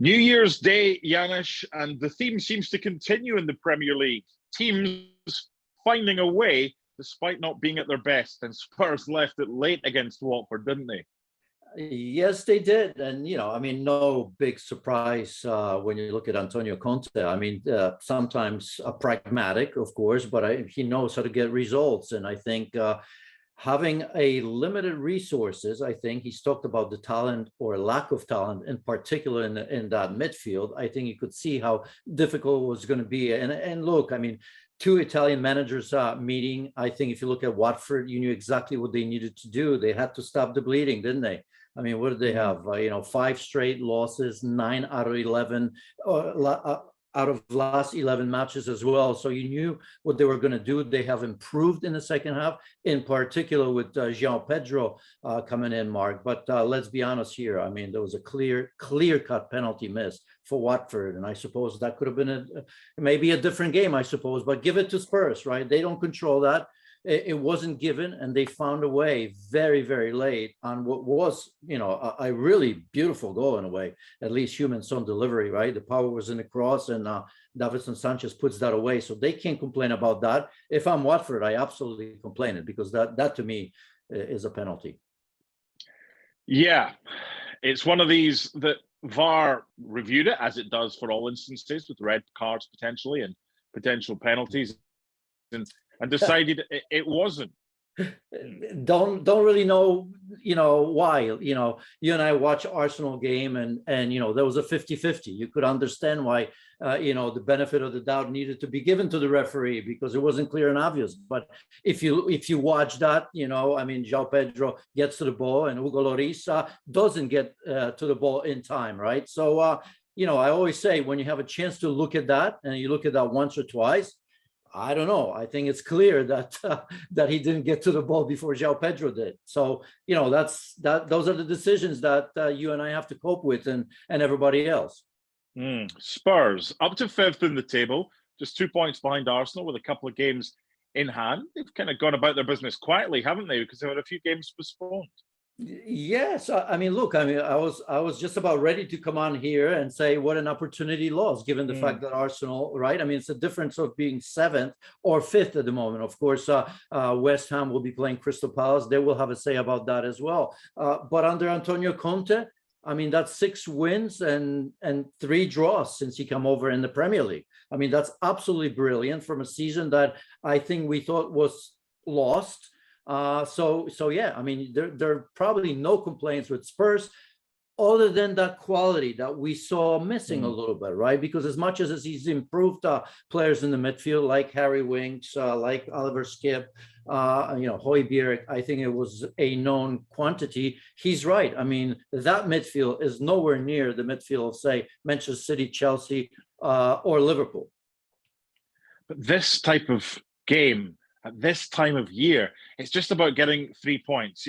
New Year's Day, Janusz, and the theme seems to continue in the Premier League. Teams finding a way despite not being at their best, and Spurs left it late against Watford, didn't they? Yes, they did. And, no big surprise when you look at Antonio Conte. Sometimes pragmatic, of course, but he knows how to get results. And I think having a limited resources, I think he's talked about the talent or lack of talent, in particular in that midfield. I think you could see how difficult it was going to be. And look, two Italian managers meeting. I think if you look at Watford, you knew exactly what they needed to do. They had to stop the bleeding, didn't they? What did they have? 5 straight losses, 9 out of 11, out of last 11 matches as well. So you knew what they were going to do. They have improved in the second half, in particular with João Pedro coming in, Mark. But let's be honest here. There was a clear-cut penalty miss for Watford, and I suppose that could have been maybe a different game, I suppose. But give it to Spurs, right? They don't control that. It wasn't given, and they found a way very, very late on what was, a really beautiful goal in a way, at least human son delivery, right? The power was in the cross, and Davinson Sanchez puts that away. So they can't complain about that. If I'm Watford, I absolutely complain it, because that to me is a penalty. Yeah, it's one of these that VAR reviewed it, as it does for all instances, with red cards potentially and potential penalties, and decided it wasn't. Don't really know, why. You and I watch Arsenal game, and there was a 50-50. You could understand why, the benefit of the doubt needed to be given to the referee, because it wasn't clear and obvious. But if you watch that, João Pedro gets to the ball, and Hugo Lloris doesn't get to the ball in time, right? So, I always say, when you have a chance to look at that, and you look at that once or twice, I don't know. I think it's clear that that he didn't get to the ball before João Pedro did. So, those are the decisions that you and I have to cope with, and everybody else. Spurs up to 5th in the table, just 2 points behind Arsenal with a couple of games in hand. They've kind of gone about their business quietly, haven't they? Because they've had a few games postponed. Yes, look, I was just about ready to come on here and say what an opportunity lost, given the fact that Arsenal, right? It's a difference of being 7th or 5th at the moment. Of course, West Ham will be playing Crystal Palace. They will have a say about that as well. But under Antonio Conte, that's 6 wins and 3 draws since he came over in the Premier League. That's absolutely brilliant from a season that I think we thought was lost. So yeah, there are probably no complaints with Spurs, other than that quality that we saw missing a little bit, right? Because as much as he's improved players in the midfield, like Harry Winks, like Oliver Skipp, Højbjerg, I think it was a known quantity. He's right. That midfield is nowhere near the midfield of, say, Manchester City, Chelsea, or Liverpool. But this type of game, at this time of year, it's just about getting 3 points.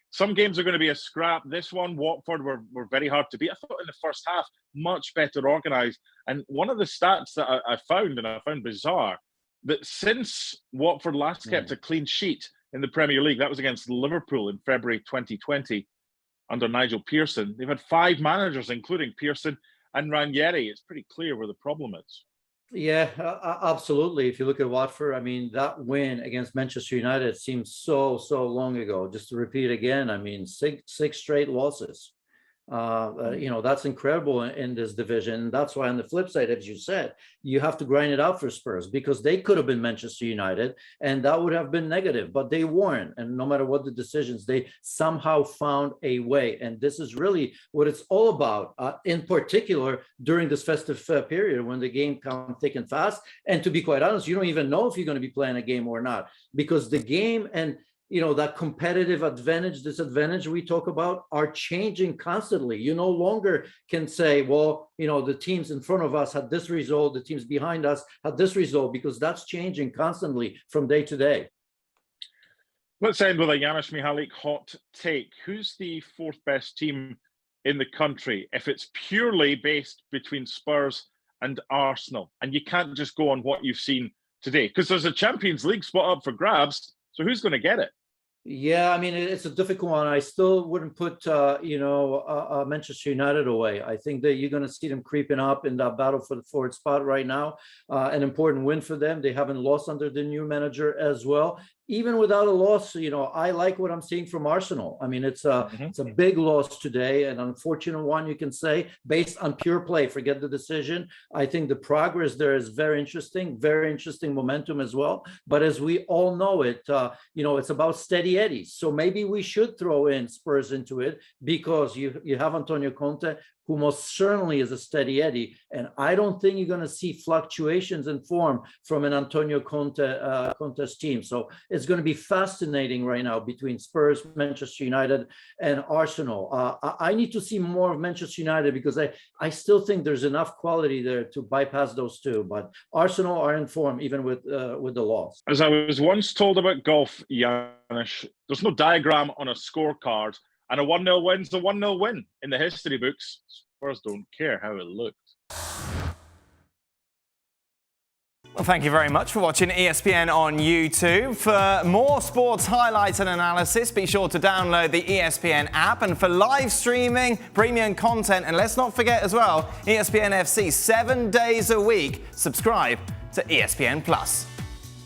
Some games are going to be a scrap. This one, Watford, were very hard to beat. I thought in the first half, much better organised. And one of the stats that I found, and I found bizarre, that since Watford last kept a clean sheet in the Premier League, that was against Liverpool in February 2020 under Nigel Pearson. They've had 5 managers, including Pearson and Ranieri. It's pretty clear where the problem is. Yeah, absolutely. If you look at Watford, that win against Manchester United seems so long ago. Just to repeat again, 6 straight losses. That's incredible in this division. That's why on the flip side, as you said, you have to grind it out for Spurs, because they could have been Manchester United and that would have been negative, but they weren't. And no matter what the decisions, they somehow found a way. And this is really what it's all about, in particular during this festive period when the game comes thick and fast. And to be quite honest, you don't even know if you're going to be playing a game or not, because the game and that competitive advantage, disadvantage we talk about are changing constantly. You no longer can say, well, the teams in front of us had this result, the teams behind us had this result, because that's changing constantly from day to day. Let's end with a Janusz Michallik hot take. Who's the 4th best team in the country if it's purely based between Spurs and Arsenal? And you can't just go on what you've seen today, because there's a Champions League spot up for grabs. So who's going to get it? Yeah, I mean, it's a difficult one. I still wouldn't put, Manchester United away. I think that you're going to see them creeping up in that battle for the forward spot right now. An important win for them. They haven't lost under the new manager as well. Even without a loss, I like what I'm seeing from Arsenal. I mean, it's a big loss today, an unfortunate one, you can say, based on pure play. Forget the decision. I think the progress there is very interesting momentum as well. But as we all know it, it's about steady eddies. So maybe we should throw in Spurs into it, because you have Antonio Conte, who most certainly is a steady eddy. And I don't think you're going to see fluctuations in form from an Antonio Conte's team. So it's going to be fascinating right now between Spurs, Manchester United, and Arsenal. I need to see more of Manchester United, because I still think there's enough quality there to bypass those two. But Arsenal are in form, even with the loss. As I was once told about golf, Janusz, there's no diagram on a scorecard. And a 1-0 win's a 1-0 win in the history books. Spurs don't care how it looked. Well, thank you very much for watching ESPN on YouTube. For more sports highlights and analysis, be sure to download the ESPN app. And for live streaming, premium content, and let's not forget as well, ESPN FC 7 days a week. Subscribe to ESPN Plus.